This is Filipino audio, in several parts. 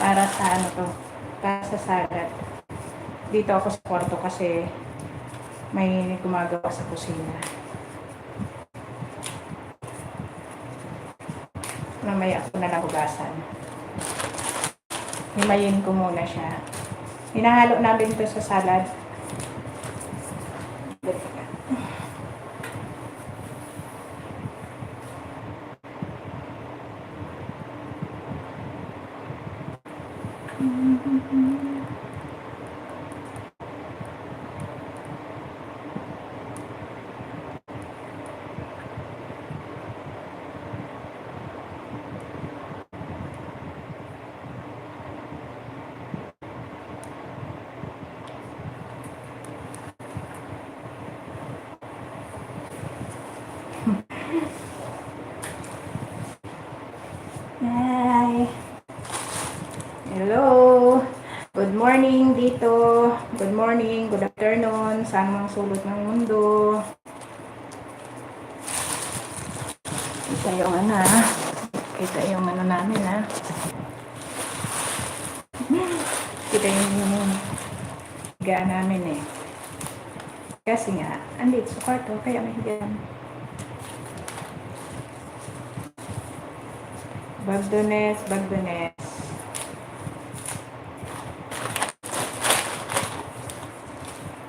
para sa ano to, para sa salad. Dito ako sa kwarto kasi may gumagawa sa kusina. Mamaya ako na lang hugasan. Himayin ko muna siya. Hinahalo namin to sa salad. Hi! Hello! Good morning dito. Good morning, good afternoon, saan mang sulot ng mundo. Kita yung ano ha. Kita yung ano namin ha. Kita yung higaan namin eh. Kasi nga, andito sa kwarto, kaya may higaan. Bagdones, Bagdones.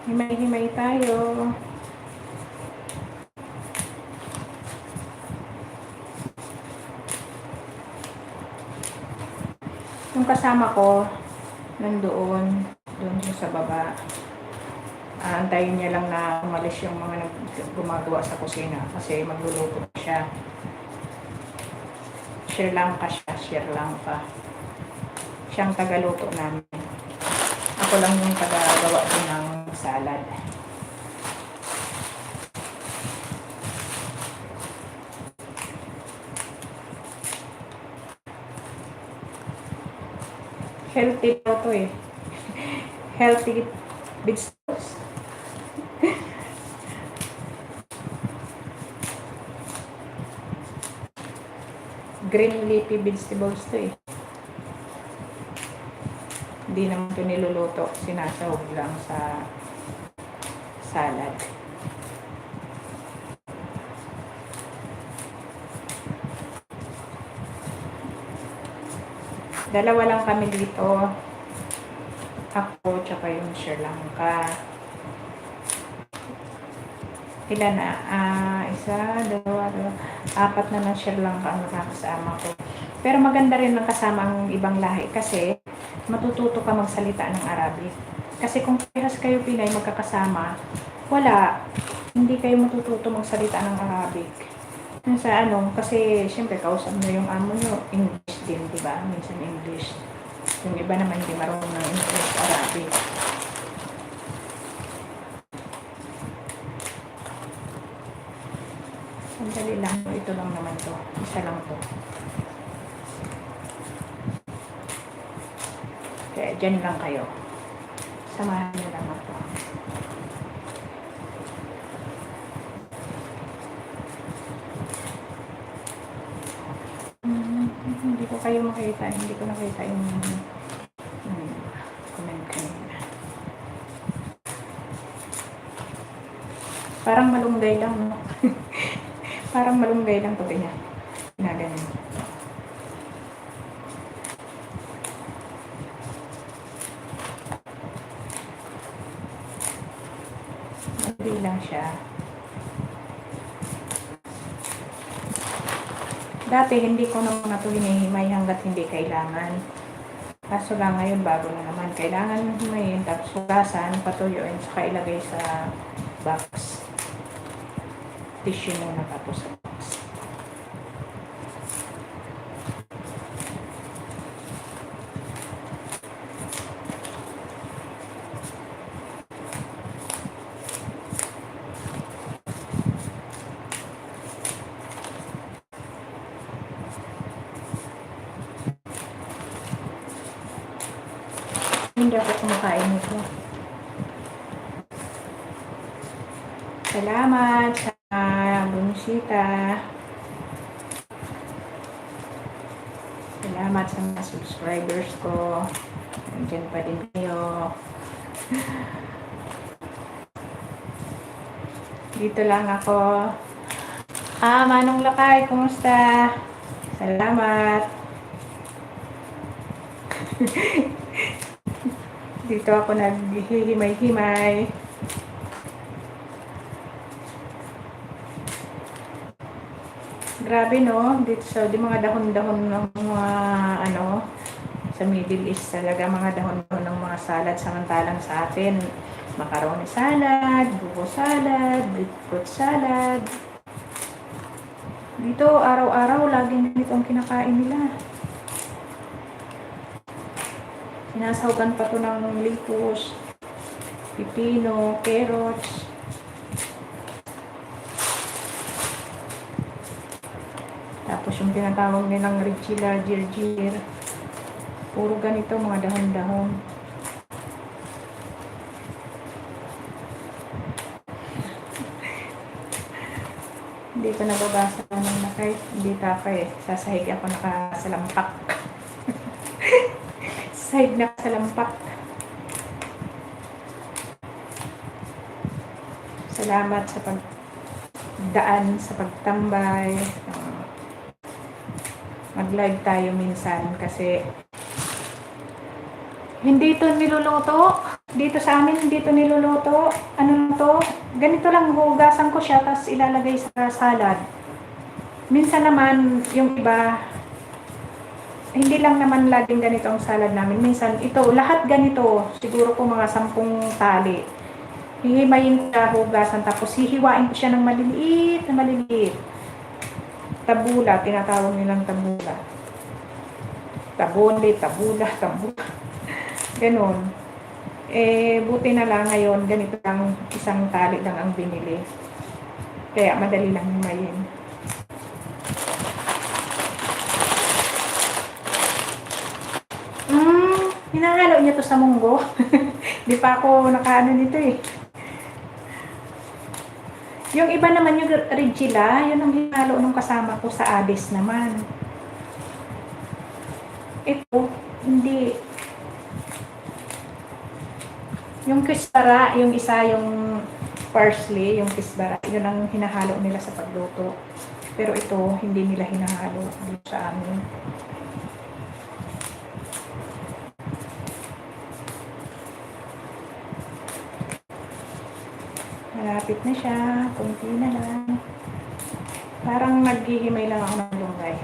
Himay-himay tayo. Yung kasama ko, nandoon, doon siya sa baba. Antayin niya lang na umalis yung mga gumagawa sa kusina kasi magluluto siya. Sri Lanka siya, Sri Lanka. Siyang tagaluto namin. Ako lang yung tagagawa din ng salad. Healthy po to eh. Healthy vegetables. Green leafy vegetables to eh. Hindi naman ito niluluto. Sinasahog lang sa salad. Dalawa lang kami dito. Ako, tsaka yung Sri Lanka. Ilan na? Isa, dalawa, apat na ng Sri Lanka ang nakakasama ko. Pero maganda rin ang kasama ang ibang lahi kasi matututo ka magsalita ng Arabic. Kasi kung parehas kayo Pinay magkakasama, wala. Hindi kayo matututo magsalita ng Arabic. Sa kasi siyempre kausap mo yung amo nyo, English din, di ba? Minsan English. Yung iba naman hindi marunong ng English, Arabic. Sandali lang, ito lang naman to. Isa lang to. Kaya dyan lang kayo. Samahan nyo lang ako. Hindi ko kayo makita. Hindi ko nakita yung comment kanina. Parang malunggay lang, no? Parang malunggay lang to niya. Ginaganon. Hindi lang siya. Dati hindi ko naman na ito hinihimay hanggat hindi kailangan. Kaso lang ngayon bago na naman. Kailangan himayin, tapos hugasan, patuyuin, saka ilagay sa box. Tissue muna tapos sa box. Hindi ako kumakain nito. Salamat sa bunisita. Salamat. Salamat sa mga subscribers ko. Nandiyan pa din kayo. Dito lang ako. Manong Lakay, kumusta? Salamat. Dito ako naghihimay-himay. Grabe no, dito sa mga dahon-dahon ng mga sa Middle East talaga, mga dahon-dahon ng mga salad, samantalang sa atin macaroni salad, buko salad, beetroot salad. Dito araw-araw laging ganito ang kinakain nila. Sinasawgan pa to ng lettuce, pipino, carrots. Tapos yung tinatawag nilang richila, girgir. Puro ganito mga dahon-dahon. Hindi ko nababasa ng nakay. Hindi tapay. Sasahig ako nakasalampak. Sahig nakasalampak. Salamat sa pagdaan, sa pagtambay. Mag-live tayo minsan kasi hindi ito niluluto. Dito sa amin, hindi ito niluluto. Ano to? Ganito lang, hugasan ko siya, tapos ilalagay sa salad. Minsan naman, yung iba, hindi lang naman laging ganito ang salad namin. Minsan, ito, lahat ganito. Siguro ko mga 10 tali. Hihimayin ko siya, hugasan, tapos hihiwain ko siya ng maliliit na maliliit. Tabula, tinatawag nilang tabula. Tabule, tabula, tabula. Ganon. Buti na lang ngayon, ganito lang, isang tali lang ang binili. Kaya madali lang himayin. Hinahalo niya to sa munggo. Di pa ako nakaano nito eh. Yung iba naman yung regila, yun ang hinalo nung kasama ko sa Addis naman. Ito, hindi. Yung kisbara, yung isa yung parsley, yung kisbara, yun ang hinahalo nila sa pagluto. Pero ito, hindi nila hinahalo dito sa amin. Malapit na siya, kunti na lang. Parang naghihimay lang ako ng lunggay.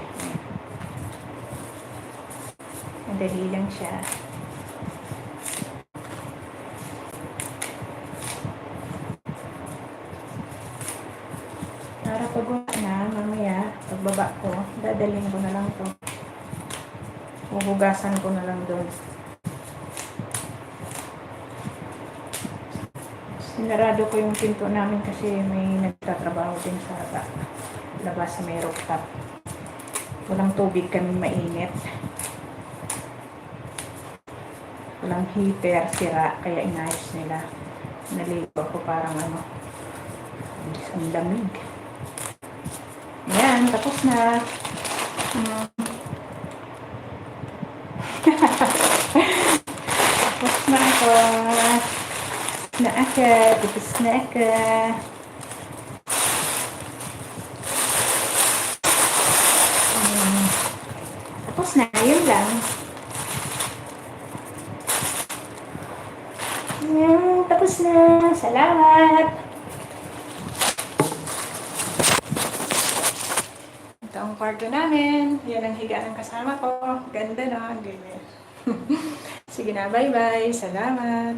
Madali lang siya. Para pag na, mamaya, pagbaba ko, dadalhin ko na lang to. Huhugasan ko na lang doon. Sinarado ko yung pinto namin kasi may nagtatrabaho din sa labas sa may rooftop. Walang tubig kami mainit. Walang heater, sira, kaya inayos nila. Naligo ko parang ang lamig. Ayan, tapos na. Tapos na ako. Tapos na ako. Tapos na, yun lang. Tapos na. Salamat. Ito ang kwarto namin. Yan ang higa ng kasama ko. Ganda na. Ganyan. Sige na, bye-bye. Salamat.